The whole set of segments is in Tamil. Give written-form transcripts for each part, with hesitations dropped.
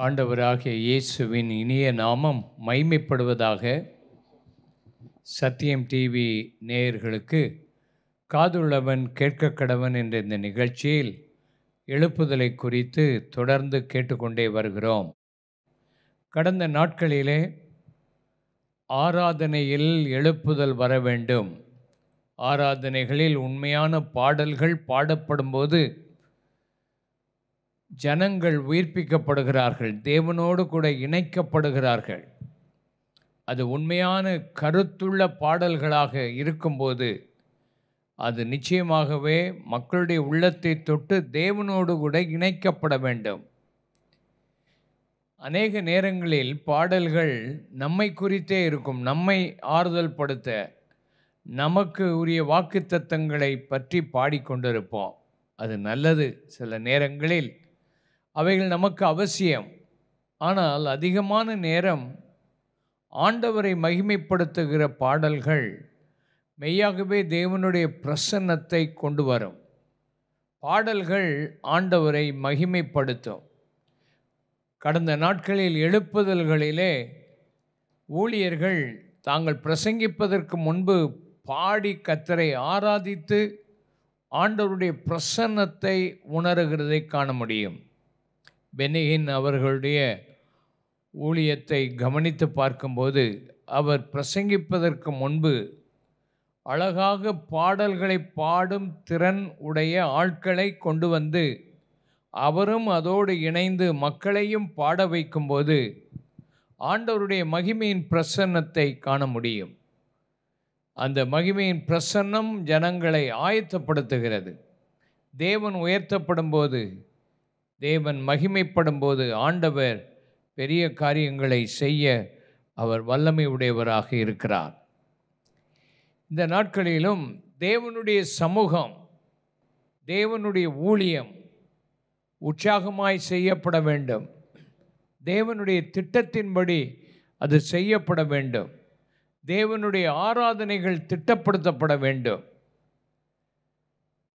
ஆண்டவராகிய இயேசுவின் இனிய நாமம் மைமைப்படுவதாக. சத்தியம் டிவி நேயர்களுக்கு காதுள்ளவன் கேட்க கடவன் என்ற இந்த நிகழ்ச்சியில் எழுப்புதலை குறித்து தொடர்ந்து கேட்டுக்கொண்டே வருகிறோம். கடந்த நாட்களிலே ஆராதனையில் எழுப்புதல் வர வேண்டும், ஆராதனைகளில் உண்மையான பாடல்கள் பாடப்படும்போது ஜனங்கள் உயிர்ப்பிக்கப்படுகிறார்கள், தேவனோடு கூட இணைக்கப்படுகிறார்கள். அது உண்மையான கருத்துள்ள பாடல்களாக இருக்கும்போது அது நிச்சயமாகவே மக்களுடைய உள்ளத்தை தொட்டு தேவனோடு கூட இணைக்கப்பட வேண்டும். அநேக நேரங்களில் பாடல்கள் நம்மை குறித்தே இருக்கும், நம்மை ஆறுதல் படுத்த, நமக்கு உரிய வாக்குத்தத்தங்களை பற்றி பாடிக்கொண்டிருப்போம். அது நல்லது, சில நேரங்களில் அவைகள் நமக்கு அவசியம். ஆனால் அதிகமான நேரம் ஆண்டவரை மகிமைப்படுத்துகிற பாடல்கள் மெய்யாகவே தேவனுடைய பிரசன்னத்தை கொண்டு வரும். பாடல்கள் ஆண்டவரை மகிமைப்படுத்தும். கடந்த நாட்களில் எழுப்புதல்களிலே ஊழியர்கள் தாங்கள் பிரசங்கிப்பதற்கு முன்பு பாடி கர்த்தரை ஆராதித்து ஆண்டவருடைய பிரசன்னத்தை உணர்கிறதை காண முடியும். பெனிஹின் அவர்களுடைய ஊழியத்தை கவனித்து பார்க்கும்போது அவர் பிரசங்கிப்பதற்கு முன்பு அழகாக பாடல்களை பாடும் திறன் உடைய ஆட்களை கொண்டு வந்து அவரும் அதோடு இணைந்து மக்களையும் பாட வைக்கும்போது ஆண்டவருடைய மகிமையின் பிரசன்னத்தை காண முடியும். அந்த மகிமையின் பிரசன்னம் ஜனங்களை ஆயத்தப்படுத்துகிறது. தேவன் உயர்த்தப்படும் போது, தேவன் மகிமைப்படும் போது ஆண்டவர் பெரிய காரியங்களை செய்ய அவர் வல்லமை உடையவராக இருக்கிறார். இந்த நாட்களிலும் தேவனுடைய சமூகம், தேவனுடைய ஊழியம் உற்சாகமாய் செய்யப்பட வேண்டும். தேவனுடைய திட்டத்தின்படி அது செய்யப்பட வேண்டும். தேவனுடைய ஆராதனைகள் திட்டப்படுத்தப்பட வேண்டும்.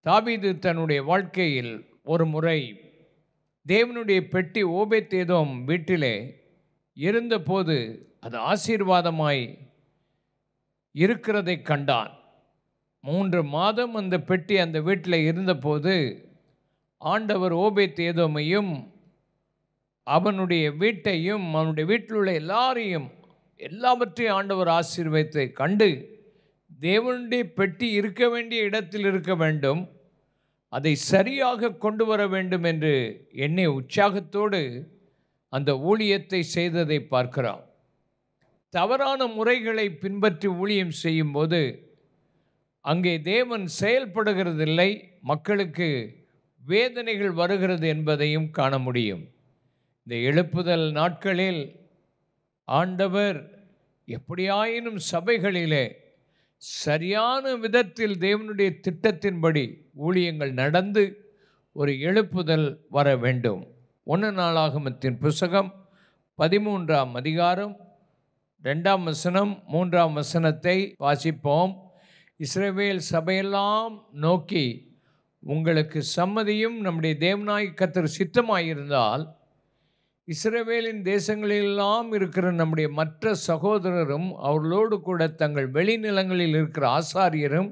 தாவீது தன்னுடைய வாழ்க்கையில் ஒரு முறை தேவனுடைய பெட்டி ஓபேத்ஏதோம் வீட்டிலே இருந்தபோது அது ஆசீர்வாதமாய் இருக்கிறதை கண்டான். 3 மாதம் அந்த பெட்டி அந்த வீட்டில் இருந்தபோது ஆண்டவர் ஓபேத்ஏதோமையும் அவனுடைய வீட்டையும் அவனுடைய வீட்டில் உள்ள எல்லாவற்றையும் ஆண்டவர் ஆசீர்வதித்தை கண்டு, தேவனுடைய பெட்டி இருக்க வேண்டிய இடத்தில் இருக்க வேண்டும், அதை சரியாக கொண்டு வர வேண்டும் என்று எண்ணி உற்சாகத்தோடு அந்த ஊழியத்தை செய்ததை பார்க்கிறோம். தவறான முறைகளை பின்பற்றி ஊழியம் செய்யும்போது அங்கே தேவன் செயல்படுகிறதில்லை, மக்களுக்கு வேதனைகள் வருகிறது என்பதையும் காண முடியும். இந்த எழுப்புதல் நாட்களில் ஆண்டவர் எப்படியாயினும் சபைகளிலே சரியான விதத்தில் தேவனுடைய திட்டத்தின்படி ஊழியங்கள் நடந்து ஒரு எழுப்புதல் வர வேண்டும். 1 நாளாகமத்தின் புத்தகம் 13ஆம் அதிகாரம் 2ஆம் வசனம் 3ஆம் வசனத்தை வாசிப்போம். இஸ்ரவேல் சபையெல்லாம் நோக்கி, உங்களுக்கு சம்மதியும் நம்முடைய தேவனாய் கர்த்தர் சித்தமாயிருந்தால் இஸ்ரவேலின் தேசங்களிலெல்லாம் இருக்கிற நம்முடைய மற்ற சகோதரரும் அவர்களோடு கூட தங்கள் வெளிநிலங்களில் இருக்கிற ஆசாரியரும்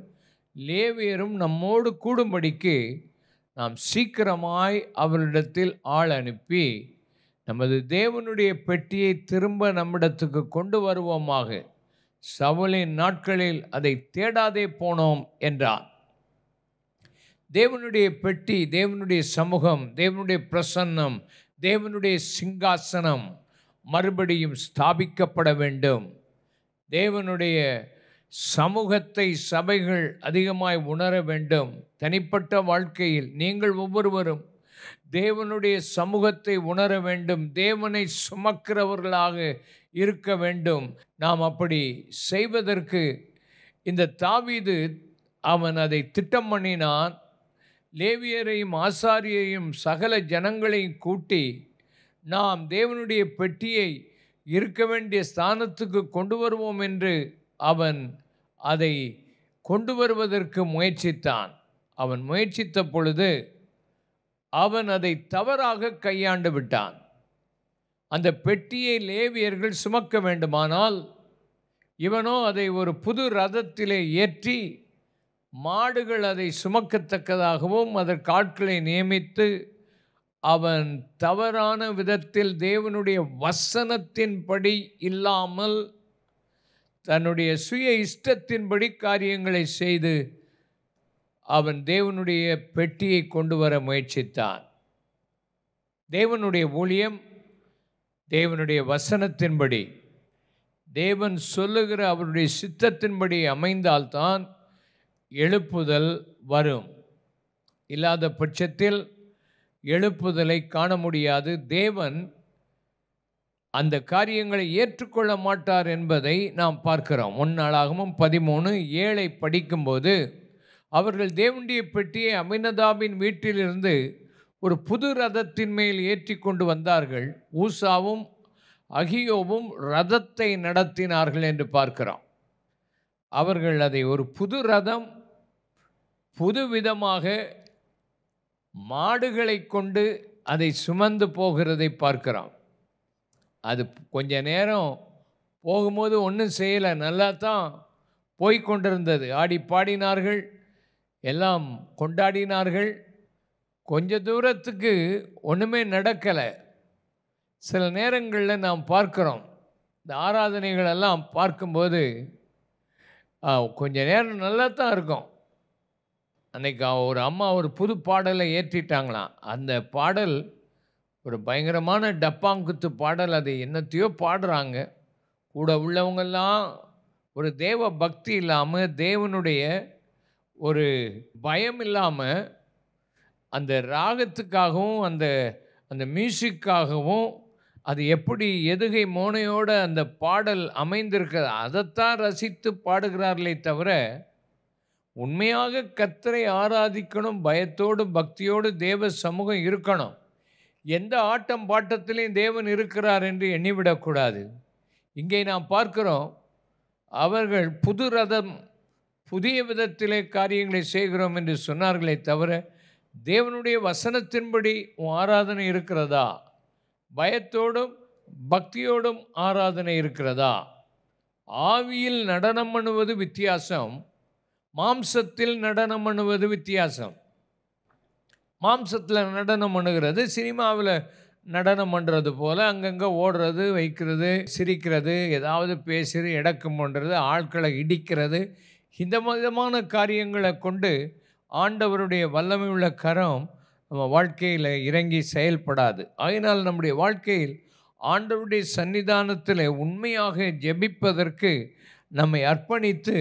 லேவியரும் நம்மோடு கூடும்படிக்கு நாம் சீக்கிரமாய் அவரிடத்தில் ஆள் அனுப்பி நமது தேவனுடைய பெட்டியை திரும்ப நம்மிடத்துக்கு கொண்டு வருவோமாக. சவுலின் நாட்களில் அதை தேடாதே போனோம் என்றான். தேவனுடைய பெட்டி, தேவனுடைய சமூகம், தேவனுடைய பிரசன்னம், தேவனுடைய சிங்காசனம் மறுபடியும் ஸ்தாபிக்கப்பட வேண்டும். தேவனுடைய சமூகத்தை சபைகள் அதிகமாய் உணர வேண்டும். தனிப்பட்ட வாழ்க்கையில் நீங்கள் ஒவ்வொருவரும் தேவனுடைய சமூகத்தை உணர வேண்டும், தேவனை சுமக்கிறவர்களாக இருக்க வேண்டும். நாம் அப்படி செய்வதற்கு இந்த தாவீது அவன் அதை திட்டம் பண்ணினான். லேவியரையும் ஆசாரியரையும் சகல ஜனங்களையும் கூட்டி நாம் தேவனுடைய பெட்டியை இருக்க வேண்டிய ஸ்தானத்துக்கு கொண்டு வருவோம் என்று அவன் அதை கொண்டு வருவதற்கு முயற்சித்தான். அவன் முயற்சித்த பொழுது அவன் அதை தவறாக கையாண்டு விட்டான். அந்த பெட்டியை லேவியர்கள் சுமக்க வேண்டுமானால், இவனோ அதை ஒரு புது ரதத்திலே ஏற்றி மாடுகள் அதை சுமக்கத்தக்கதாகவும் அதற்கு ஆட்களை நியமித்து, அவன் தவறான விதத்தில் தேவனுடைய வசனத்தின்படி இல்லாமல் தன்னுடைய சுய இஷ்டத்தின்படி காரியங்களை செய்து அவன் தேவனுடைய பெட்டியை கொண்டு வர முயற்சித்தான். தேவனுடைய ஊழியம் தேவனுடைய வசனத்தின்படி, தேவன் சொல்லுகிற அவருடைய சித்தத்தின்படி அமைந்தால்தான் எழுப்புதல் வரும். இல்லாத பட்சத்தில் எழுப்புதலை காண முடியாது. தேவன் அந்த காரியங்களை ஏற்றுக்கொள்ள மாட்டார் என்பதை நாம் பார்க்கிறோம். 1 நாளாகமம் 13:7 படிக்கும்போது, அவர்கள் தேவனுடைய பெட்டியை அமினதாபின் வீட்டிலிருந்து ஒரு புது ரதத்தின் மேல் ஏற்றி கொண்டு வந்தார்கள். ஊசாவும் அகியோவும் ரதத்தை நடத்தினார்கள் என்று பார்க்கிறோம். அவர்கள் அதை ஒரு புது ரதம், புதுவிதமாக மாடுகளை கொண்டு அதை சுமந்து போகிறதை பார்க்கிறோம். அது கொஞ்ச நேரம் போகும்போது ஒன்றும் செய்யலை, நல்லா தான் போய்கொண்டிருந்தது. ஆடி பாடினார்கள், எல்லாம் கொண்டாடினார்கள். கொஞ்ச தூரத்துக்கு ஒன்றுமே நடக்கலை. சில நேரங்களில் நாம் பார்க்குறோம், இந்த ஆராதனைகளெல்லாம் பார்க்கும்போது கொஞ்ச நேரம் நல்லா தான் இருக்கும். அன்றைக்கி ஒரு அம்மா ஒரு புது பாடலை ஏற்றிட்டாங்களாம். அந்த பாடல் ஒரு பயங்கரமான டப்பாங்குத்து பாடல். அது என்னத்தையோ பாடுறாங்க. கூட உள்ளவங்கெல்லாம் ஒரு தேவ பக்தி இல்லாமல், தேவனுடைய ஒரு பயம் இல்லாமல், அந்த ராகத்துக்காகவும் அந்த அந்த மியூசிக்காகவும் அது எப்படி எதுகை மோனையோடு அந்த பாடல் அமைந்திருக்கிறது, அதைத்தான் ரசித்து பாடுகிறார்களே தவிர, உண்மையாக கர்த்தரை ஆராதிக்கணும், பயத்தோடு பக்தியோடு தேவ சமூகம் இருக்கணும். எந்த ஆட்டம் பாட்டத்திலையும் தேவன் இருக்கிறார் என்று எண்ணிவிடக்கூடாது. இங்கே நாம் பார்க்கிறோம், அவர்கள் புது ரதம், புதிய விதத்திலே காரியங்களை செய்கிறோம் என்று சொன்னார்களே தவிர, தேவனுடைய வசனத்தின்படி உன் ஆராதனை இருக்கிறதா? பயத்தோடும் பக்தியோடும் ஆராதனை இருக்கிறதா? ஆவியில் நடனம் பண்ணுவது வித்தியாசம், மாம்சத்தில் நடனம் பண்ணுவது வித்தியாசம். மாம்சத்தில் நடனம் பண்ணுகிறது சினிமாவில் நடனம் பண்ணுறது போல் அங்கங்கே ஓடுறது, வைக்கிறது, சிரிக்கிறது, ஏதாவது பேசுகிறது, எடக்கம் பண்ணுறது, ஆட்களை இடிக்கிறது, இந்த விதமான காரியங்களை கொண்டு ஆண்டவருடைய வல்லமை உள்ள கரம் நம்ம வாழ்க்கையில் இறங்கி செயல்படாது. ஆகையினால் நம்முடைய வாழ்க்கையில் ஆண்டவருடைய சன்னிதானத்தில் உண்மையாக ஜெபிப்பதற்கு நம்மை அர்ப்பணித்து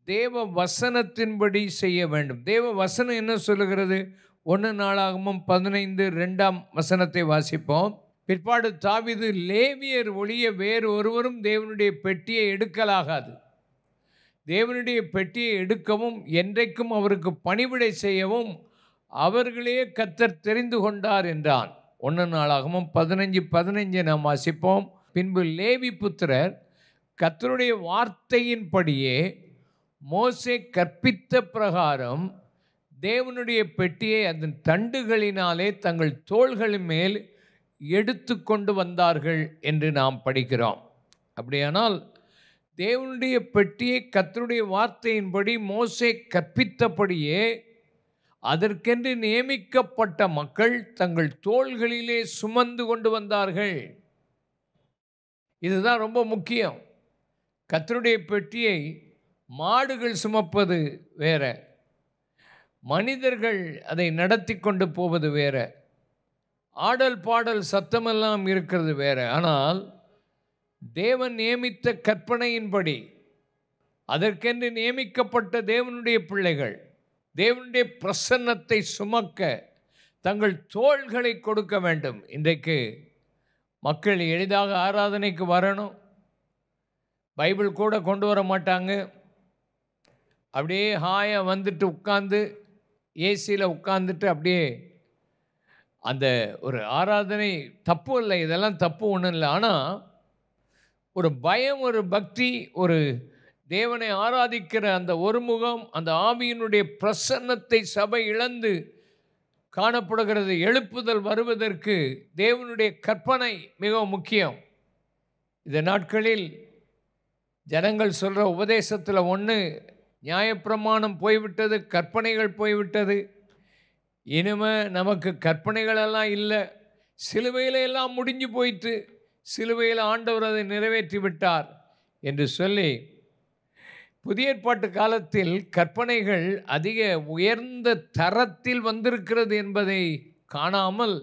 தேவ வசனத்தின்படி செய்ய வேண்டும். தேவ வசனம் என்ன சொல்லுகிறது? 1 நாளாகமம் 15:2 வாசிப்போம். பிற்பாடு தாவீது, லேவியர் ஒழிய வேறு ஒருவரும் தேவனுடைய பெட்டியை எடுக்கலாகாது. தேவனுடைய பெட்டியை எடுக்கவும் என்றைக்கும் அவருக்கு பணிவிடை செய்யவும் அவர்களே கர்த்தர் தெரிந்து கொண்டார் என்றான். 1 நாளாகமம் 15:15 நாம் வாசிப்போம். பின்பு லேவி புத்திரர் கர்த்தருடைய வார்த்தையின்படியே மோசே கற்பித்த பிரகாரம் தேவனுடைய பெட்டியை அதன் தண்டுகளினாலே தங்கள் தோள்களின் மேல் எடுத்து கொண்டு வந்தார்கள் என்று நாம் படிக்கிறோம். அப்படியானால் தேவனுடைய பெட்டியை கர்த்தருடைய வார்த்தையின்படி மோசே கற்பித்தபடியே அதற்கென்று நியமிக்கப்பட்ட மக்கள் தங்கள் தோள்களிலே சுமந்து கொண்டு வந்தார்கள். இதுதான் ரொம்ப முக்கியம். கர்த்தருடைய பெட்டியை மாடுகள் சுமப்பது வேற, மனிதர்கள் அதை நடத்தி கொண்டு போவது வேற, ஆடல் பாடல் சத்தமெல்லாம் இருக்கிறது வேற. ஆனால் தேவன் நியமித்த கற்பனையின்படி அதற்கென்று நியமிக்கப்பட்ட தேவனுடைய பிள்ளைகள் தேவனுடைய பிரசன்னத்தை சுமக்க தங்கள் தோள்களை கொடுக்க வேண்டும். இன்றைக்கு மக்கள் எளிதாக ஆராதனைக்கு வரணும், பைபிள் கூட கொண்டு வர மாட்டாங்க. அப்படியே ஹாயாக வந்துட்டு உட்கார்ந்து ஏசியில் உட்கார்ந்துட்டு அப்படியே அந்த ஒரு ஆராதனை தப்பு இல்லை, இதெல்லாம் தப்பு ஒன்றும் இல்லை. ஆனால் ஒரு பயம், ஒரு பக்தி, ஒரு தேவனை ஆராதிக்கிற அந்த ஒரு முகம், அந்த ஆவியினுடைய பிரசன்னத்தை சபை இழந்து காணப்படுகிறது. எழுப்புதல் வருவதற்கு தேவனுடைய கற்பனை மிகவும் முக்கியம். இந்த நாட்களில் ஜனங்கள் சொல்கிற உபதேசத்தில் ஒன்று, நியாயப்பிரமாணம் போய்விட்டது, கற்பனைகள் போய்விட்டது, இனிமே நமக்கு கற்பனைகளெல்லாம் இல்லை, சிலுவையில் எல்லாம் முடிஞ்சு போயிட்டு, சிலுவையில் ஆண்டவர் அதை நிறைவேற்றி விட்டார் என்று சொல்லி, புதிய ஏற்பாட்டு காலத்தில் கற்பனைகள் அதிக உயர்ந்த தரத்தில் வந்திருக்கிறது என்பதை காணாமல்,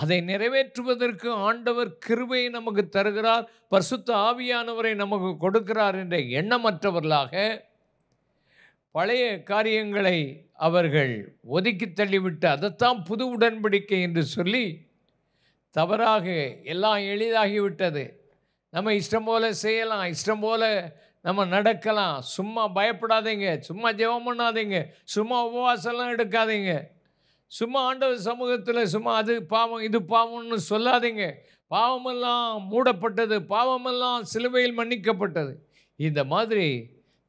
அதை நிறைவேற்றுவதற்கு ஆண்டவர் கிருபையை நமக்கு தருகிறார், பரிசுத்த ஆவியானவரை நமக்கு கொடுக்கிறார் என்ற எண்ணமற்றவர்களாக பழைய காரியங்களை அவர்கள் ஒதுக்கி தள்ளிவிட்டு அதைத்தான் புது உடன்படிக்கை என்று சொல்லி தவறாக எல்லாம் எளிதாகிவிட்டது. நம்ம இஷ்டம் போல் செய்யலாம், இஷ்டம் போல் நம்ம நடக்கலாம், சும்மா பயப்படாதீங்க, சும்மா ஜெபம் பண்ணாதீங்க, சும்மா உபவாசம்லாம் எடுக்காதீங்க, சும்மா ஆண்டவர் சமூகத்தில் சும்மா அது பாவம் இது பாவம்னு சொல்லாதீங்க, பாவமெல்லாம் மூடப்பட்டது, பாவமெல்லாம் சிலுவையில் மன்னிக்கப்பட்டது. இந்த மாதிரி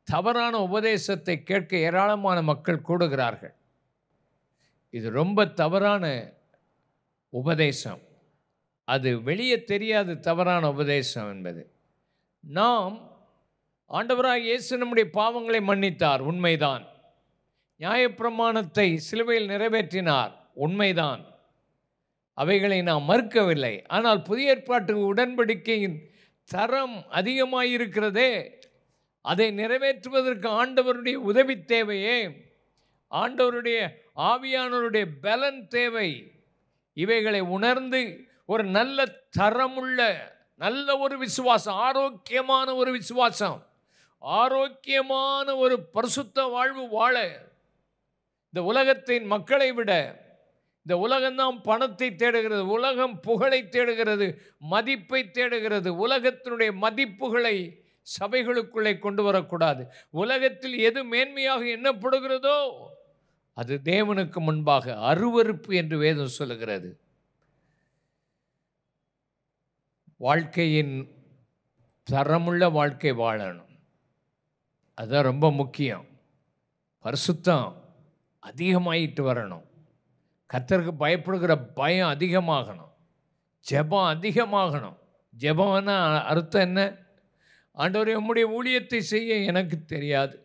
தவறான உபதேசத்தை கேட்க ஏராளமான மக்கள் கூடுகிறார்கள். இது ரொம்ப தவறான உபதேசம். அது வெளியே தெரியாது தவறான உபதேசம் என்பது. நாம் ஆண்டவராக இயேசு நம்முடைய பாவங்களை மன்னித்தார், உண்மைதான். நியாயப்பிரமாணத்தை சிலுவையில் நிறைவேற்றினார், உண்மைதான். அவைகளை நாம் மறுக்கவில்லை. ஆனால் புதிய ஏற்பாட்டு உடன்படிக்கையின் தரம் அதிகமாயிருக்கிறதே, அதை நிறைவேற்றுவதற்கு ஆண்டவருடைய உதவி தேவையே, ஆண்டவருடைய ஆவியானவருடைய பலன் தேவை. இவைகளை உணர்ந்து ஒரு நல்ல தரமுள்ள நல்ல ஒரு விசுவாசம், ஆரோக்கியமான ஒரு விசுவாசம், ஆரோக்கியமான ஒரு பரிசுத்த வாழ்வு வாழ, இந்த உலகத்தின் மக்களை விட, இந்த உலகம்தான் பணத்தை தேடுகிறது, உலகம் புகழை தேடுகிறது, மதிப்பை தேடுகிறது. உலகத்தினுடைய மதிப்புகளை சபைகளுக்குள்ளே கொண்டு வரக்கூடாது. உலகத்தில் எது மேன்மையாக எண்ணப்படுகிறதோ அது தேவனுக்கு முன்பாக அருவருப்பு என்று வேதம் சொல்லுகிறது. வாழ்க்கையின் தரமுள்ள வாழ்க்கை வாழணும், அதுதான் ரொம்ப முக்கியம். பரிசுத்தம் அதிகமாயிட்டு வரணும், கர்த்தருக்கு பயப்படுகிற பயம் அதிகமாகணும், ஜெபம் அதிகமாகணும். ஜெபம்னா அர்த்தம் என்ன? ஆண்டவரே, உம்முடைய ஊழியத்தை செய்ய எனக்கு தெரியாது,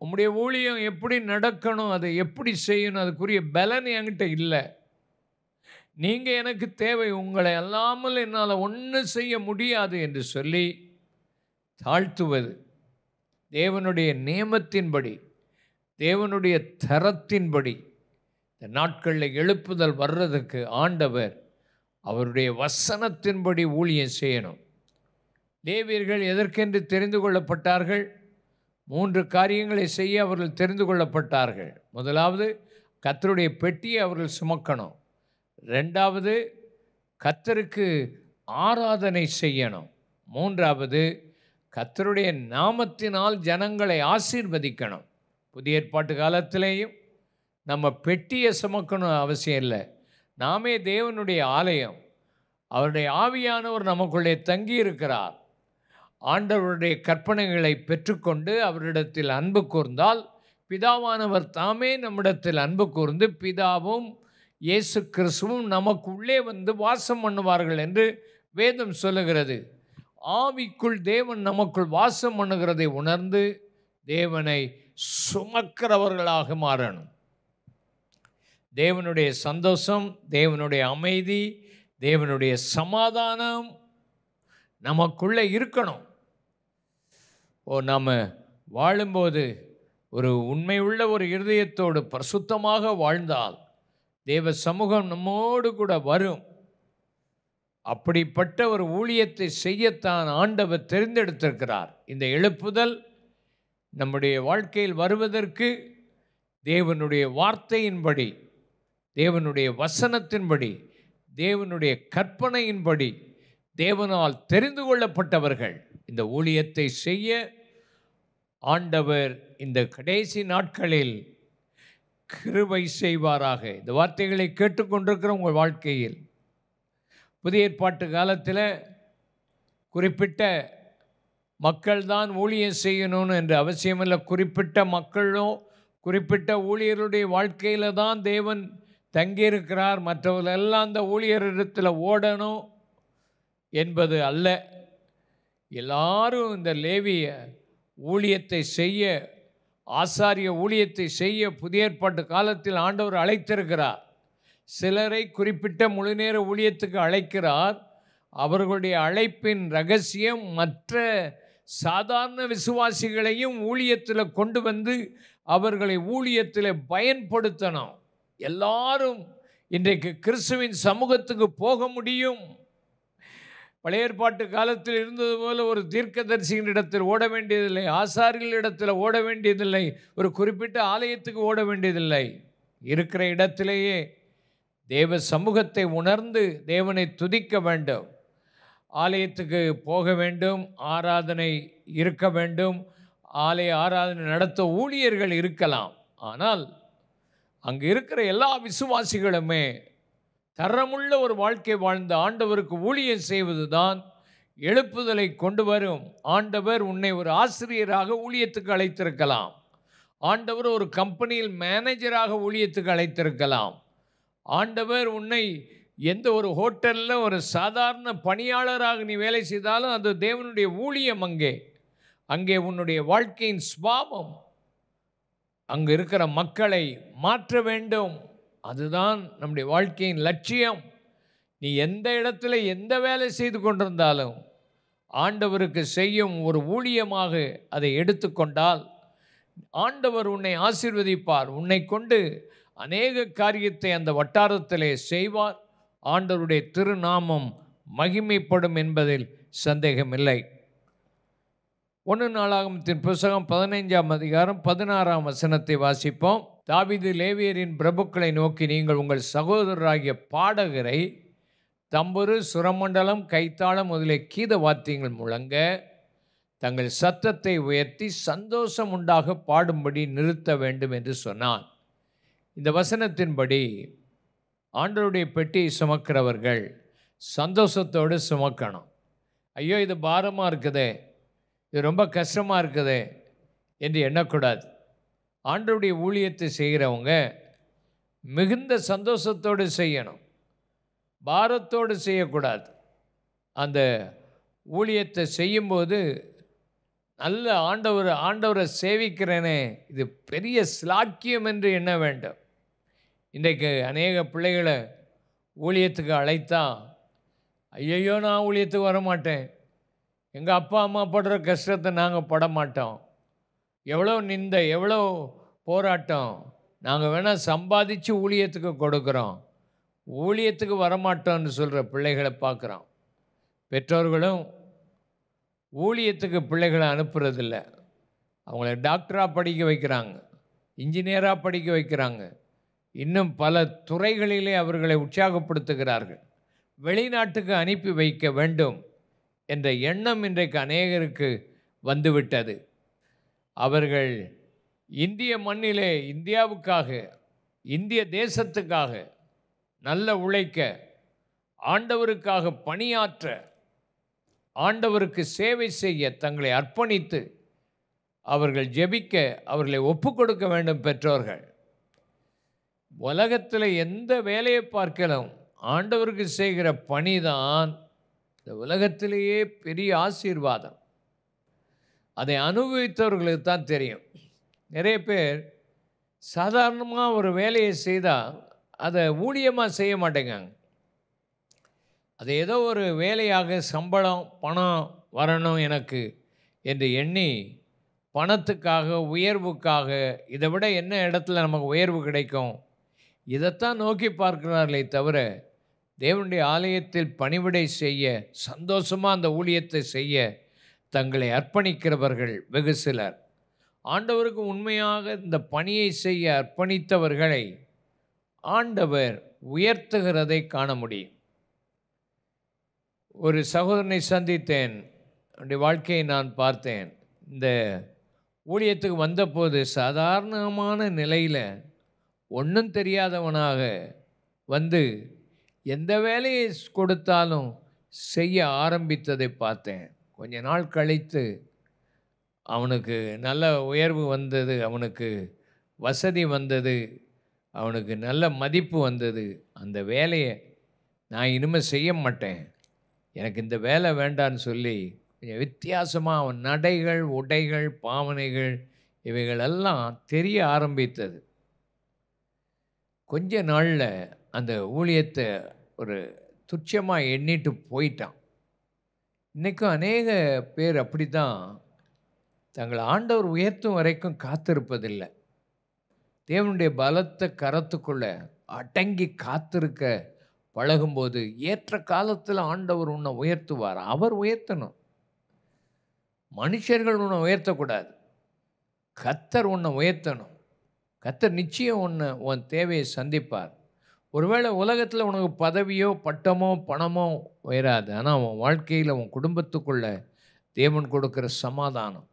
உம்முடைய ஊழியம் எப்படி நடக்கணும், அதை எப்படி செய்யணும், அதுக்குரிய பலன் என்கிட்ட இல்லை, நீங்கள் எனக்கு தேவை, உங்களை அல்லாமல் என்னால் ஒன்றும் செய்ய முடியாது என்று சொல்லி தாழ்த்துவது. தேவனுடைய நியமத்தின்படி, தேவனுடைய தரத்தின்படி இந்த நாட்களில் எழுப்புதல் வர்றதுக்கு ஆண்டவர் அவருடைய வசனத்தின்படி ஊழியம் செய்யணும். லேவியர்கள் எதற்கென்று தெரிந்து கொள்ளப்பட்டார்கள்? 3 காரியங்களை செய்ய அவர்கள் தெரிந்து கொள்ளப்பட்டார்கள். முதலாவது, கர்த்தருடைய பெட்டியை அவர்கள் சுமக்கணும். 2வது, கர்த்தருக்கு ஆராதனை செய்யணும். 3வது, கர்த்தருடைய நாமத்தினால் ஜனங்களை ஆசீர்வதிக்கணும். புதிய ஏற்பாட்டு காலத்திலேயும் நம்ம பெட்டியை சுமக்கணும் அவசியம் இல்லை. நாமே தேவனுடைய ஆலயம், அவருடைய ஆவியானவர் நமக்குள்ளே தங்கி இருக்கிறார். ஆண்டவருடைய கற்பனைகளை பெற்றுக்கொண்டு அவரிடத்தில் அன்பு கூர்ந்தால் பிதாவானவர் தாமே நம்மிடத்தில் அன்பு கூர்ந்து பிதாவும் இயேசு கிறிஸ்துவும் நமக்குள்ளே வந்து வாசம் பண்ணுவார்கள் என்று வேதம் சொல்லுகிறது. ஆவிக்குள் தேவன் நமக்குள் வாசம் பண்ணுகிறதை உணர்ந்து தேவனை சுமக்கிறவர்களாக மாறணும். தேவனுடைய சந்தோஷம், தேவனுடைய அமைதி, தேவனுடைய சமாதானம் நமக்குள்ளே இருக்கணும். நாம் வாழும்போது ஒரு உண்மையுள்ள ஒரு இருதயத்தோடு பரிசுத்தமாக வாழ்ந்தால் தேவ சமூகம் நம்மோடு கூட வரும். அப்படிப்பட்ட ஒரு ஊழியத்தை செய்யத்தான் ஆண்டவர் தெரிந்தெடுத்திருக்கிறார். இந்த எழுப்புதல் நம்முடைய வாழ்க்கையில் வருவதற்கு தேவனுடைய வார்த்தையின்படி, தேவனுடைய வசனத்தின்படி, தேவனுடைய கற்பனையின்படி தேவனால் தெரிந்து கொள்ளப்பட்டவர்கள் இந்த ஊழியத்தை செய்ய ஆண்டவர் இந்த கடைசி நாட்களில் கிருபை செய்வாராக. இந்த வார்த்தைகளை கேட்டுக்கொண்டிருக்கிற உங்கள் வாழ்க்கையில் புதிய ஏற்பாட்டு காலத்தில் குறிப்பிட்ட மக்கள் தான் ஊழியம் செய்யணும்னு என்று அவசியமில்லை. குறிப்பிட்ட மக்களும் குறிப்பிட்ட ஊழியருடைய வாழ்க்கையில் தான் தேவன் தங்கியிருக்கிறார், மற்றவர்களெல்லாம் அந்த ஊழியரிடத்தில் ஓடணும் என்பது அல்ல. எல்லாரும் இந்த லேவிய ஊழியத்தை செய்ய, ஆசாரிய ஊழியத்தை செய்ய புதிய ஏற்பாட்டு காலத்தில் ஆண்டவர் அழைத்திருக்கிறார். சிலரை குறிப்பிட்ட முழுநேர ஊழியத்துக்கு அழைக்கிறார். அவர்களுடைய அழைப்பின் ரகசியம் மற்ற சாதாரண விசுவாசிகளையும் ஊழியத்தில் கொண்டு வந்து அவர்களை ஊழியத்தில் பயன்படுத்தணும். எல்லாரும் இன்றைக்கு கிறிஸ்துவின் சமூகத்துக்கு போக முடியும். பழைய ஏற்பாட்டு காலத்தில் இருந்தது போல ஒரு தீர்க்கதரிசியின் இடத்தில் ஓட வேண்டியதில்லை, ஆசாரியர்களிடத்தில் ஓட வேண்டியதில்லை, ஒரு குறிப்பிட்ட ஆலயத்துக்கு ஓட வேண்டியதில்லை. இருக்கிற இடத்திலேயே தேவ சமூகத்தை உணர்ந்து தேவனை துதிக்க வேண்டும். ஆலயத்துக்கு போக வேண்டும், ஆராதனை இருக்க வேண்டும், ஆலய ஆராதனை நடத்த ஊழியர்கள் இருக்கலாம். ஆனால் அங்கு இருக்கிற எல்லா விசுவாசிகளுமே தரமுள்ள ஒரு வாழ்க்கை வாழ்ந்த ஆண்டவருக்கு ஊழியம் செய்வது தான் எழுப்புதலை கொண்டு வரும். ஆண்டவர் உன்னை ஒரு ஆசிரியராக ஊழியத்துக்கு அழைத்திருக்கலாம். ஆண்டவர் ஒரு கம்பெனியில் மேனேஜராக ஊழியத்துக்கு அழைத்திருக்கலாம். ஆண்டவர் உன்னை எந்த ஒரு ஹோட்டலில் ஒரு சாதாரண பணியாளராக நீ வேலை செய்தாலும் அது தேவனுடைய ஊழியம். அங்கே உன்னுடைய வாழ்க்கையின் சுபாவம் அங்கு இருக்கிற மக்களை மாற்ற வேண்டும். அதுதான் நம்முடைய வாழ்க்கையின் லட்சியம். நீ எந்த இடத்துல எந்த வேலை செய்து கொண்டிருந்தாலும் ஆண்டவருக்கு செய்யும் ஒரு ஊழியமாக அதை எடுத்துக்கொண்டால் ஆண்டவர் உன்னை ஆசீர்வதிப்பார். உன்னை கொண்டு அநேக காரியத்தை அந்த வட்டாரத்திலே செய்வார். ஆண்டவருடைய திருநாமம் மகிமைப்படும் என்பதில் சந்தேகமில்லை. 1 நாளாகமத்தின் புத்தகம் 15ஆம் அதிகாரம் 16ஆம் வசனத்தை வாசிப்போம். தாவீது லேவியரின் பிரபுக்களை நோக்கி, நீங்கள் உங்கள் சகோதரராகிய பாடகரை தம்புரு, சுரமண்டலம், கைத்தாளம் முதலிய கீத வாத்தியங்கள் முழங்க தங்கள் சத்தத்தை உயர்த்தி சந்தோஷம் உண்டாக பாடும்படி நிறுத்த வேண்டும் என்று சொன்னான். இந்த வசனத்தின்படி ஆண்டவருடைய பெட்டியை சுமக்கிறவர்கள் சந்தோஷத்தோடு சுமக்கணும். ஐயோ இது பாரமாக இருக்குதே, இது ரொம்ப கஷ்டமாக இருக்குதே என்று எண்ணக்கூடாது. ஆண்டவருடைய ஊழியத்தை செய்கிறவங்க மிகுந்த சந்தோஷத்தோடு செய்யணும், பாரத்தோடு செய்யக்கூடாது. அந்த ஊழியத்தை செய்யும்போது நல்ல ஆண்டவரை சேவிக்கிறேனே, இது பெரிய ஸ்லாக்கியம் என்று எண்ண வேண்டும். இன்றைக்கு அநேக பிள்ளைகளை ஊழியத்துக்கு அழைத்தா, ஐயையோ நான் ஊழியத்துக்கு வரமாட்டேன், எங்கள் அப்பா அம்மா படுற கஷ்டத்தை நாங்கள் பட மாட்டோம், எவ்வளோ நிந்தை, எவ்வளோ போராட்டம், நாங்கள் வேணால் சம்பாதிச்சு ஊழியத்துக்கு கொடுக்குறோம், ஊழியத்துக்கு வரமாட்டோம்னு சொல்கிற பிள்ளைகளை பார்க்குறோம். பெற்றோர்களும் ஊழியத்துக்கு பிள்ளைகளை அனுப்புறதில்லை. அவங்கள டாக்டராக படிக்க வைக்கிறாங்க, இன்ஜினியராக படிக்க வைக்கிறாங்க, இன்னும் பல துறைகளிலே அவர்களை உற்சாகப்படுத்துகிறார்கள். வெளிநாட்டுக்கு அனுப்பி வைக்க வேண்டும் என்ற எண்ணம் இன்றைக்கு அநேகருக்கு வந்துவிட்டது. அவர்கள் இந்திய மண்ணிலே இந்தியாவுக்காக, இந்திய தேசத்துக்காக நல்ல உழைக்க, ஆண்டவருக்காக பணியாற்ற, ஆண்டவருக்கு சேவை செய்ய தங்களை அர்ப்பணித்து அவர்கள் ஜெபிக்க அவர்களை ஒப்பு கொடுக்க வேண்டும் பெற்றோர்கள். உலகத்தில் எந்த வேலையை பார்க்கலாம், ஆண்டவருக்கு செய்கிற பணி தான் இந்த உலகத்திலேயே பெரிய ஆசீர்வாதம். அதை அனுபவித்தவர்களுக்கு தான் தெரியும். நிறைய பேர் சாதாரணமாக ஒரு வேலையை செய்தால் அதை ஊழியமாக செய்ய மாட்டேங்காங்க. அது ஏதோ ஒரு வேலையாக சம்பளம் பணம் வரணும் எனக்கு என்று எண்ணி பணத்துக்காக, உயர்வுக்காக, இதை விட என்ன இடத்துல நமக்கு உயர்வு கிடைக்கும், இதைத்தான் நோக்கி பார்க்கிறார்களே தவிர தேவனுடைய ஆலயத்தில் பணிவிடை செய்ய, சந்தோஷமாக அந்த ஊழியத்தை செய்ய தங்களை அர்ப்பணிக்கிறவர்கள் வெகு சிலர். ஆண்டவருக்கு உண்மையாக இந்த பணியை செய்ய அர்ப்பணித்தவர்களை ஆண்டவர் உயர்த்துகிறதை காண முடியும். ஒரு சகோதரனை சந்தித்தேன், அவருடைய வாழ்க்கையை நான் பார்த்தேன். இந்த ஊழியத்துக்கு வந்தபோது சாதாரணமான நிலையில் ஒன்றும் தெரியாதவனாக வந்து எந்த வேலையை கொடுத்தாலும் செய்ய ஆரம்பித்ததை பார்த்தேன். கொஞ்ச நாள் கழித்து அவனுக்கு நல்ல உயர்வு வந்தது, அவனுக்கு வசதி வந்தது, அவனுக்கு நல்ல மதிப்பு வந்தது. அந்த வேலையை நான் இனிமேல் செய்ய மாட்டேன், எனக்கு இந்த வேலை வேண்டான்னு சொல்லி கொஞ்சம் வித்தியாசமாக அவன் நடைகள், உடைகள், பாவனைகள் இவைகளெல்லாம் தெரிய ஆரம்பித்தது. கொஞ்ச நாளில் அந்த ஊழியத்தை ஒரு துச்சமாக எண்ணிட்டு போயிட்டான். இன்றைக்கும் அநேக பேர் அப்படி தான் தங்களை ஆண்டவர் உயர்த்தும் வரைக்கும் காத்திருப்பதில்லை. தேவனுடைய பலத்த கரத்துக்குள்ள அடங்கி காத்திருக்க பழகும்போது ஏற்ற காலத்தில் ஆண்டவர் உன்னை உயர்த்துவார். அவர் உயர்த்தணும், மனுஷர்கள் உன்னை உயர்த்தக்கூடாது. கர்த்தர் உன்னை உயர்த்தணும். கர்த்தர் நிச்சயம் உன் தேவையை சந்திப்பார். ஒருவேளை உலகத்தில் உனக்கு பதவியோ பட்டமோ பணமோ உயராது, ஆனால் உன் வாழ்க்கையில் உன் குடும்பத்துக்குள்ள தேவன் கொடுக்குற சமாதானம்,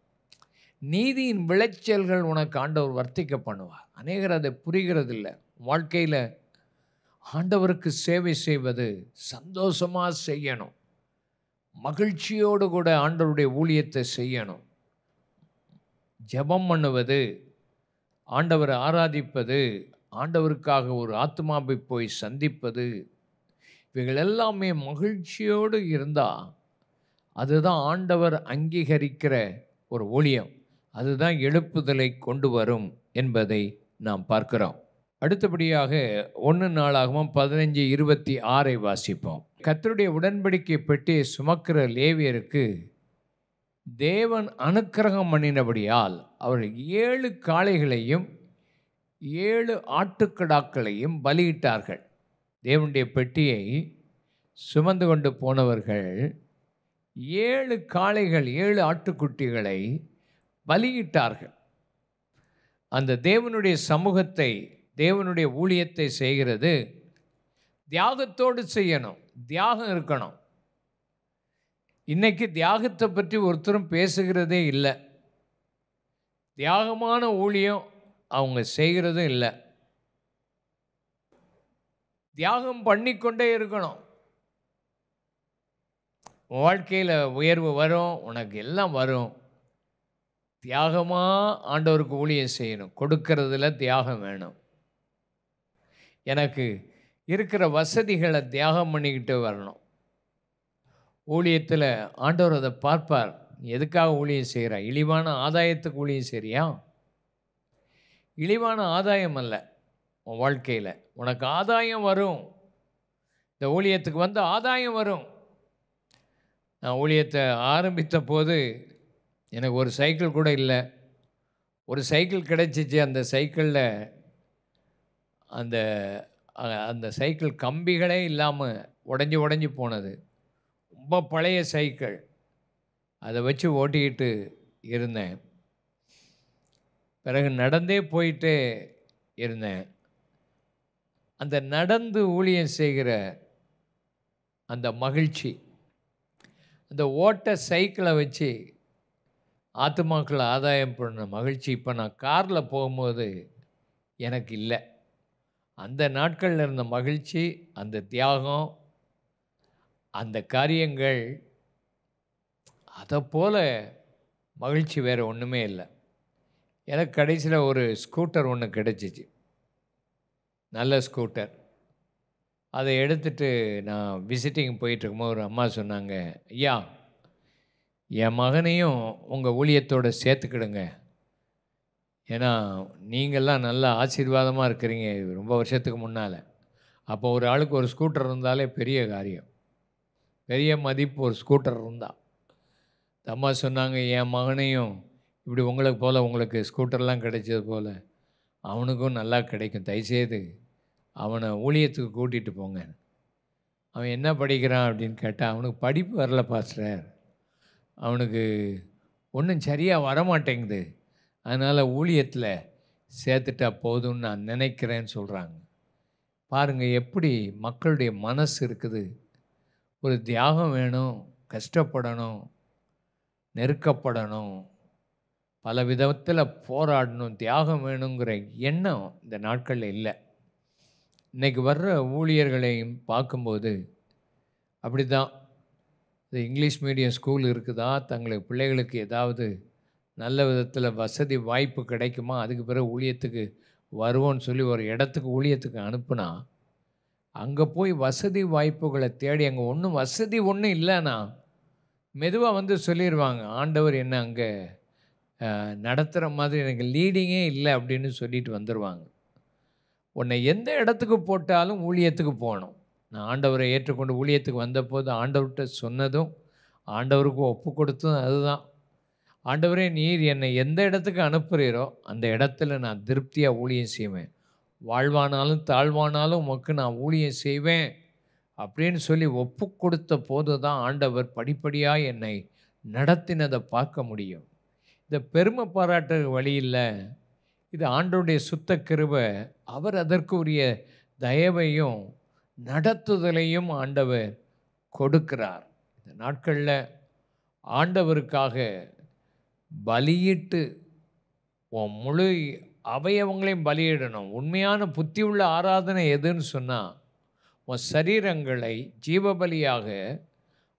நீதியின் விளைச்சல்கள் உனக்கு ஆண்டவர் வர்த்திக்க பண்ணுவார். அநேகர் அதை புரிகிறதில்லை. வாழ்க்கையில் ஆண்டவருக்கு சேவை செய்வது சந்தோஷமாக செய்யணும், மகிழ்ச்சியோடு கூட ஆண்டவருடைய ஊழியத்தை செய்யணும். ஜெபம் பண்ணுவது, ஆண்டவரை ஆராதிப்பது, ஆண்டவருக்காக ஒரு ஆத்மாவை போய் சந்திப்பது, இவைகள் எல்லாமே மகிழ்ச்சியோடு இருந்தால் அதுதான் ஆண்டவர் அங்கீகரிக்கிற ஒரு ஊழியம். அதுதான் எழுப்புதலை கொண்டு வரும் என்பதை நாம் பார்க்கிறோம். அடுத்தபடியாக 1 நாளாகமம் 15:26 வாசிப்போம். கர்த்தருடைய உடன்படிக்கை பெட்டியை சுமக்கிற லேவியருக்கு தேவன் அனுக்கிரகம் பண்ணினபடியால் அவர்கள் 7 காளைகளையும் 7 ஆட்டுக்கடாக்களையும் பலியிட்டார்கள். தேவனுடைய பெட்டியை சுமந்து கொண்டு போனவர்கள் 7 காளைகள் 7 ஆட்டுக்குட்டிகளை பலியிட்டார்கள். அந்த தேவனுடைய சமூகத்தை, தேவனுடைய ஊழியத்தை செய்கிறது தியாகத்தோடு செய்யணும், தியாகம் இருக்கணும். இன்னைக்கு தியாகத்தை பற்றி ஒருத்தரும் பேசுகிறதே இல்லை. தியாகமான ஊழியம் அவங்க செய்கிறதும் இல்லை. தியாகம் பண்ணிக்கொண்டே இருக்கணும். வாழ்க்கையில் உயர்வு வரும், உனக்கு எல்லாம் வரும். தியாகமாக ஆண்டவருக்கு ஊழியம் செய்யணும். கொடுக்கறதுல தியாகம் வேணும். எனக்கு இருக்கிற வசதிகளை தியாகம் பண்ணிக்கிட்டு வரணும். ஊழியத்தில் ஆண்டவர் அதை பார்ப்பார். நீ எதுக்காக ஊழியம் செய்கிற? இழிவான ஆதாயத்துக்கு ஊழியம் செய்கிறியா? இழிவான ஆதாயம் அல்ல. உன் வாழ்க்கையில் உனக்கு ஆதாயம் வரும். இந்த ஊழியத்துக்கு வந்து ஆதாயம் வரும். நான் ஊழியத்தை ஆரம்பித்த போது எனக்கு ஒரு சைக்கிள் கூட இல்லை. ஒரு சைக்கிள் கிடச்சிச்சு. அந்த சைக்கிளில் அந்த அந்த சைக்கிள் கம்பிகளே இல்லாமல் உடஞ்சி போனது. ரொம்ப பழைய சைக்கிள். அதை வச்சு ஓட்டிக்கிட்டு இருந்தேன். பிறகு நடந்தே போயிட்டே இருந்தேன். அந்த நடந்து ஊழியம் செய்கிற அந்த மகிழ்ச்சி, அந்த ஓட்ட சைக்கிளை வச்சு ஆத்துமாக்களை ஆதாயம் பண்ண மகிழ்ச்சி இப்போ நான் காரில் போகும்போது எனக்கு இல்லை. அந்த நாட்களில் இருந்த மகிழ்ச்சி, அந்த தியாகம், அந்த காரியங்கள், அதை போல மகிழ்ச்சி வேறு ஒன்றுமே இல்லை. எனக்கு கடைசியில் ஒரு ஸ்கூட்டர் ஒன்று கிடச்சிச்சு, நல்ல ஸ்கூட்டர். அதை எடுத்துகிட்டு நான் விசிட்டிங் போயிட்டுருக்கும்போது ஒரு அம்மா சொன்னாங்க, ஐயா என் மகனையும் உங்கள் ஊழியத்தோடு சேர்த்துக்கிடுங்க. ஏன்னா நீங்கள்லாம் நல்ல ஆசீர்வாதமாக இருக்கிறீங்க ரொம்ப வருஷத்துக்கு முன்னால். அப்போ ஒரு ஆளுக்கு ஒரு ஸ்கூட்டர் இருந்தாலே பெரிய காரியம், பெரிய மதிப்பு ஒரு ஸ்கூட்டர் இருந்தால். அம்மா சொன்னாங்க, என் மகனையும் இப்படி உங்களுக்கு ஸ்கூட்டர்லாம் கிடைச்சது போல் அவனுக்கும் நல்லா கிடைக்கும், தயவுசெய்து அவனை ஊழியத்துக்கு கூட்டிகிட்டு போங்க. அவன் என்ன படிக்கிறான் அப்படின்னு கேட்டால், அவனுக்கு படிப்பு வரல பாஸ்டர், அவனுக்கு ஒன்றும் சரியாக வரமாட்டேங்குது, அதனால் ஊழியத்தில் சேர்த்துட்டா போதும்னு நான் நினைக்கிறேன்னு சொல்கிறாங்க. பாருங்கள் எப்படி மக்களுடைய மனசு இருக்குது. ஒரு தியாகம் வேணும், கஷ்டப்படணும், நெருக்கப்படணும், பல விதத்தில் போராடணும், தியாகம் வேணுங்கிற எண்ணம் இந்த நாட்களில் இல்லை. இன்றைக்கி வர்ற ஊழியர்களையும் பார்க்கும்போது அப்படி தான். இது இங்கிலீஷ் மீடியம் ஸ்கூல் இருக்குதா, தங்களுக்கு பிள்ளைகளுக்கு ஏதாவது நல்ல விதத்தில் வசதி வாய்ப்பு கிடைக்குமா, அதுக்கு பிறகு ஊழியத்துக்கு வருவோன்னு சொல்லி ஒரு இடத்துக்கு ஊழியத்துக்கு அனுப்புனா, அங்கே போய் வசதி வாய்ப்புகளை தேடி அங்கே ஒன்றும் வசதி ஒன்றும் இல்லைன்னா மெதுவாக வந்து சொல்லிடுவாங்க, ஆண்டவர் என்ன அங்கே நடத்துகிற மாதிரி எனக்கு லீடிங்கே இல்லை அப்படின்னு சொல்லிட்டு வந்துடுவாங்க. உன்னை எந்த இடத்துக்கு போட்டாலும் ஊழியத்துக்கு போகணும். நான் ஆண்டவரை ஏற்றுக்கொண்டு ஊழியத்துக்கு வந்தபோது ஆண்டவர்கிட்ட சொன்னதும் ஆண்டவருக்கு ஒப்பு கொடுத்ததும் அதுதான். ஆண்டவரே, நீர் என்னை எந்த இடத்துக்கு அனுப்புகிறீரோ அந்த இடத்துல நான் திருப்தியாக ஊழியம் செய்வேன். வாழ்வானாலும் தாழ்வானாலும் உமக்கு நான் ஊழியம் செய்வேன் அப்படின்னு சொல்லி ஒப்பு கொடுத்த போது தான் ஆண்டவர் படிப்படியாக என்னை நடத்தினதை பார்க்க முடியும். இந்த பெருமை பாராட்டு வழி இல்லை, இது ஆண்டவருடைய சுத்த கிருபை. அவர் அதற்குரிய தயவையும் நடத்துதலையும் ஆண்டவர் கொடுக்கிறார். இந்த நாட்களில் ஆண்டவருக்காக பலியிட்டு உன் முழு அவயவங்களையும் பலியிடணும். உண்மையான புத்தி உள்ள ஆராதனை எதுன்னு சொன்னால், உன் சரீரங்களை ஜீவபலியாக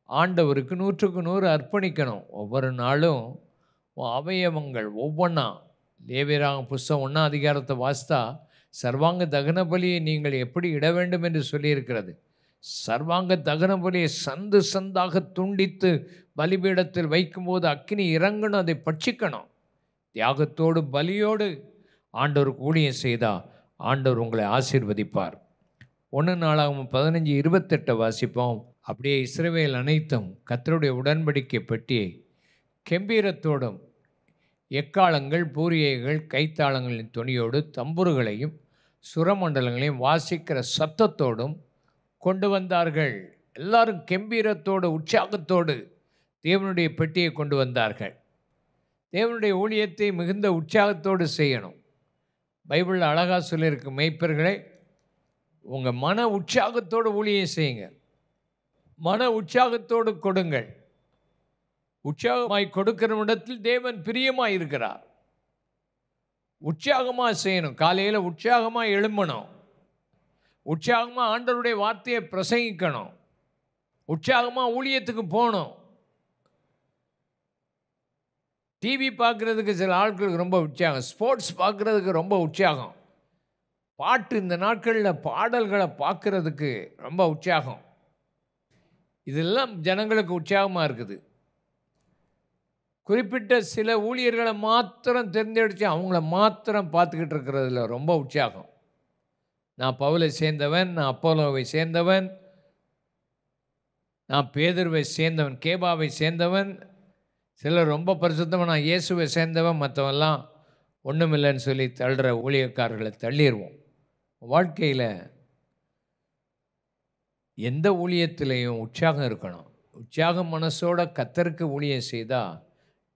ஆண்டவருக்கு 100க்கு 100 அர்ப்பணிக்கணும். ஒவ்வொரு நாளும் உன் அவயவங்கள் ஒவ்வொன்றா, லேவியராகமம் புஸ்தகம் 1ஆம் அதிகாரத்தை வாசித்தா, சர்வாங்க தகன பலியை நீங்கள் எப்படி இட வேண்டும் என்று சொல்லியிருக்கிறது. சர்வாங்க தகன பலியை சந்து சந்தாக துண்டித்து பலிபீடத்தில் வைக்கும்போது அக்கினி இறங்கணும், அதை பட்சிக்கணும். தியாகத்தோடு பலியோடு ஆண்டவருக்கு ஊழியம் செய்தால் ஆண்டவர் உங்களை ஆசீர்வதிப்பார். 1 நாளாகமம் 15:28 வாசிப்போம். அப்படியே இஸ்ரவேல் அனைத்தும் கர்த்தருடைய உடன்படிக்கை பெட்டியை கெம்பீரத்தோடும் எக்காளங்கள், பூரியைகள், கைத்தாளங்களின் துணியோடு தம்புருகளையும் சுரமண்டலங்களையும் வாசிக்கிற சத்தத்தோடும் கொண்டு வந்தார்கள். எல்லாரும் கெம்பீரத்தோடு உற்சாகத்தோடு தேவனுடைய பெட்டியை கொண்டு வந்தார்கள். தேவனுடைய ஊழியத்தை மிகுந்த உற்சாகத்தோடு செய்யணும். பைபிளில் அழகாக சொல்லியிருக்கு, மேய்ப்பர்களே உங்கள் மன உற்சாகத்தோடு ஊழியம் செய்யுங்க, மன உற்சாகத்தோடு கொடுங்கள். உற்சாகமாய் கொடுக்கிற இடத்தில் தேவன் பிரியமாய் இருக்கிறார். உற்சாகமாக செய்யணும். காலையில் உற்சாகமாக எழும்பணும், உற்சாகமாக ஆண்டவருடைய வார்த்தையை பிரசங்கிக்கணும், உற்சாகமாக ஊழியத்துக்கு போகணும். டிவி பார்க்குறதுக்கு சில ஆட்களுக்கு ரொம்ப உற்சாகம், ஸ்போர்ட்ஸ் பார்க்குறதுக்கு ரொம்ப உற்சாகம், பாட்டு இந்த நாட்களில் பாடல்களை பார்க்குறதுக்கு ரொம்ப உற்சாகம். இதெல்லாம் ஜனங்களுக்கு உற்சாகமாக இருக்குது. குறிப்பிட்ட சில ஊழியர்களை மாத்திரம் தேர்ந்தெடுத்து அவங்கள மாத்திரம் பார்த்துக்கிட்டு இருக்கிறதுல ரொம்ப உற்சாகம். நான் பவுலை சேர்ந்தவன், நான் அப்போலோவை சேர்ந்தவன், நான் பேதுருவை சேர்ந்தவன், கேபாவை சேர்ந்தவன். சிலர் ரொம்ப பரிசுத்தவன், நான் இயேசுவை சேர்ந்தவன், மற்றவெல்லாம் ஒன்றும் இல்லைன்னு சொல்லி தள்ளுற ஊழியக்காரர்களை தள்ளிடுவோம். வாழ்க்கையில் எந்த ஊழியத்திலையும் உற்சாகம் இருக்கணும். உற்சாக மனசோட கர்த்தருக்கு ஊழியம் செய்தால்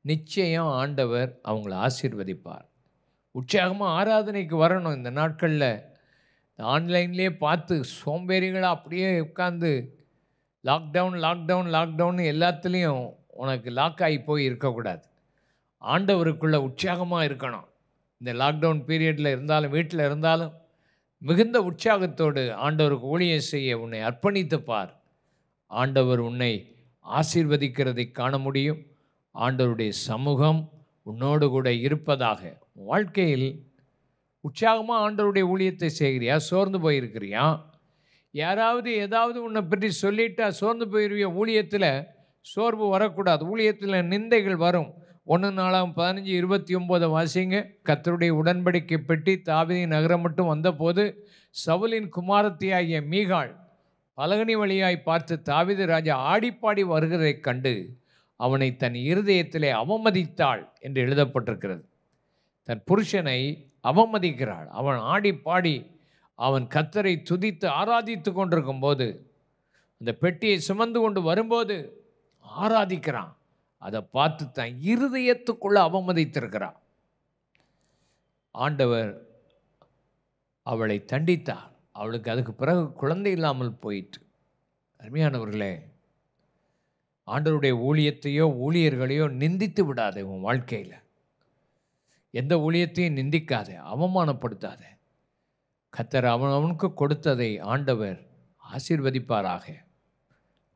நிச்சயம் ஆண்டவர் அவங்கள ஆசீர்வதிப்பார். உற்சாகமாக ஆராதனைக்கு வரணும். இந்த நாட்களில் ஆன்லைன்லேயே பார்த்து சோம்பேறிகளாக அப்படியே உட்காந்து லாக்டவுன் எல்லாத்துலேயும் உனக்கு லாக் ஆகி போய் இருக்கக்கூடாது. ஆண்டவருக்குள்ள உற்சாகமாக இருக்கணும். இந்த லாக்டவுன் பீரியடில் இருந்தாலும் வீட்டில் இருந்தாலும் மிகுந்த உற்சாகத்தோடு ஆண்டவருக்கு ஊழியம் செய்ய உன்னை அர்ப்பணித்து பார். ஆண்டவர் உன்னை ஆசீர்வதிக்கிறதை காண முடியும். ஆண்டவருடைய சமூகம் உன்னோடு கூட இருப்பதாக. வாழ்க்கையில் உற்சாகமாக ஆண்டவருடைய ஊழியத்தை செய்கிறியா? சோர்ந்து போயிருக்கிறியா? யாராவது ஏதாவது உன்னை பற்றி சொல்லிட்டா சோர்ந்து போயிருவிய? ஊழியத்தில் சோர்வு வரக்கூடாது. ஊழியத்தில் நிந்தைகள் வரும். 1 நாளாகமம் 15:29 வாசிங்க. கர்த்தருடைய உடன்படிக்கை பெட்டி தாவீதின் நகரம் மட்டும் வந்தபோது சவுலின் குமாரத்தியாகிய மீகாள் பலகனி வழியாய் பார்த்து தாவீது ராஜா ஆடிப்பாடி வருகிறதைக் கண்டு அவனை தன் இருதயத்திலே அவமதித்தாள் என்று எழுதப்பட்டிருக்கிறது. தன் புருஷனை அவமதிக்கிறாள். அவன் ஆடி பாடி அவன் கர்த்தரை துதித்து ஆராதித்து கொண்டிருக்கும் போது அந்த பெட்டியை சுமந்து கொண்டு வரும்போது ஆராதிக்கிறான். அதை பார்த்து தன் இருதயத்துக்குள்ள அவமதித்திருக்கிறான். ஆண்டவர் அவளை தண்டித்தார். அவளுக்கு அதுக்கு பிறகு குழந்தை இல்லாமல் போயிற்று. அருமையானவர்களே, ஆண்டவருடைய ஊழியத்தையோ ஊழியர்களையோ நிந்தித்து விடாதே. உன் வாழ்க்கையில் எந்த ஊழியத்தையும் நிந்திக்காதே, அவமானப்படுத்தாதே. கர்த்தர் அவனுக்கு கொடுத்ததை ஆண்டவர் ஆசீர்வதிப்பாராக.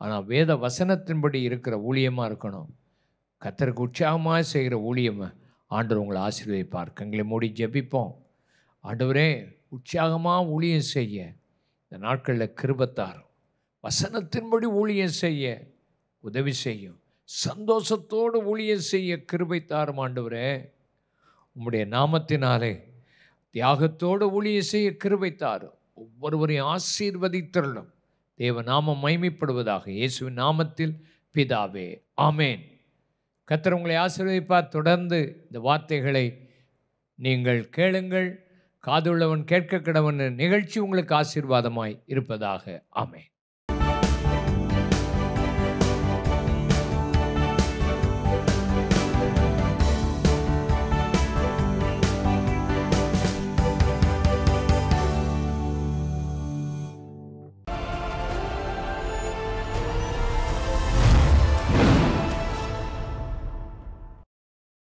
ஆனால் வேத வசனத்தின்படி இருக்கிற ஊழியமாக இருக்கணும். கர்த்தருக்கு உற்சாகமாக செய்கிற ஊழியமாக ஆண்டவர் உங்களை ஆசீர்வதிப்பார். கண்களை மூடி ஜெபிப்போம். ஆண்டவரே, உற்சாகமாக ஊழியம் செய்ய இந்த நாட்களில் கிருபை தாரும். வசனத்தின்படி ஊழியம் செய்ய உதவி செய்யும். சந்தோஷத்தோடு ஊழியம் செய்ய கிருபை தாரும் ஆண்டவரே. உம்முடைய நாமத்தினாலே தியாகத்தோடு ஊழியம் செய்ய கிருபை தாரும். ஒவ்வொருவரையும் ஆசீர்வதித்தருளும். தேவ நாமம் மகிமைப்படுவதாக. இயேசுவின் நாமத்தில் பிதாவே, ஆமேன். கர்த்தர் உங்களை ஆசீர்வதிப்பார். தொடர்ந்து இந்த வார்த்தைகளை நீங்கள் கேளுங்கள். காதுள்ளவன் கேட்க கடவன் நிகழ்ச்சி உங்களுக்கு ஆசீர்வாதமாய் இருப்பதாக. ஆமேன்.